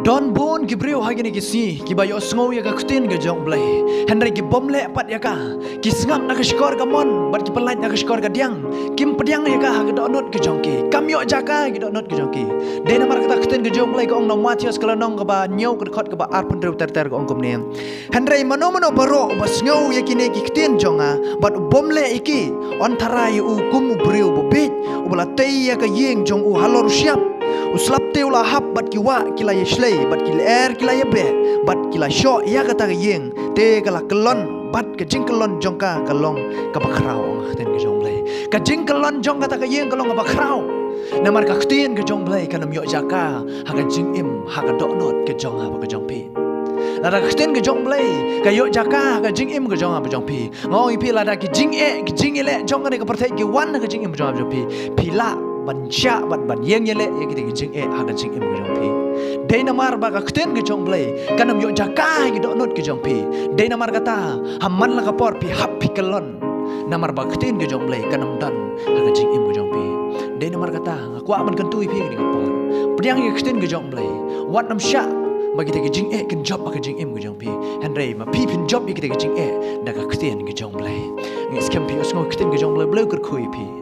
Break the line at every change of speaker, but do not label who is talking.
Don bon gibreu hagini kisi kibayo sngo ya ka kutin ga jong blai henry ki bomle pat ya ka kisngam na ka skor ga mon bat ki pelat na ka skor ga diang kim pediang ya ka ga donot ke jongki kamyo jaka ga donot ke jongki de na mar ka kutin ga jong blai ga ong na matius kala nong ga ba nyau ka khot ga ba ar pun rew ter ter ga ong kom ne henry mano baro ba sngo ya kine ki kutin jonga bat bomle iki on tarai u kum breu bo bit u bala tei ya ka yeng jong u halor siap uslap teula hap bat kiwa kila yeslei bat kila air kila yebe bat kila sho ya kata yeng te kala kelon bat ke jingkelon jongka kalong ka bakrau ten ke jonglei ka jingkelon jong kata ka yeng kalong ka bakrau namar ka ktien ke jonglei kana myo jaka haga jingim haga donot ke jong ha ka jongpi lada ktien ke jonglei ka yo jaka haga jingim ke jong ha ka jongpi ngoi pi lada ki jingile jong ka perthai ki wan ka jingim jong ha jongpi pila bansha ban yeng yele ye kita jing hagan jing im gejong pi dei namar ba ka kten gejong blai kanam yo jaka gi do not gejong pi dei namar kata hamman la kapor pi hap pi kelon namar ba kten gejong blai kanam dan hagan jing im gejong pi dei namar kata aku aman kentui pi gi kapor pediang ye kten gejong blai wat nam sha bagi kita jing ken job ka jing im gejong pi henry ma pi pin job ye kita jing da ka kten gejong blai ngis kem pi osngo kten gejong blai blai kur khui pi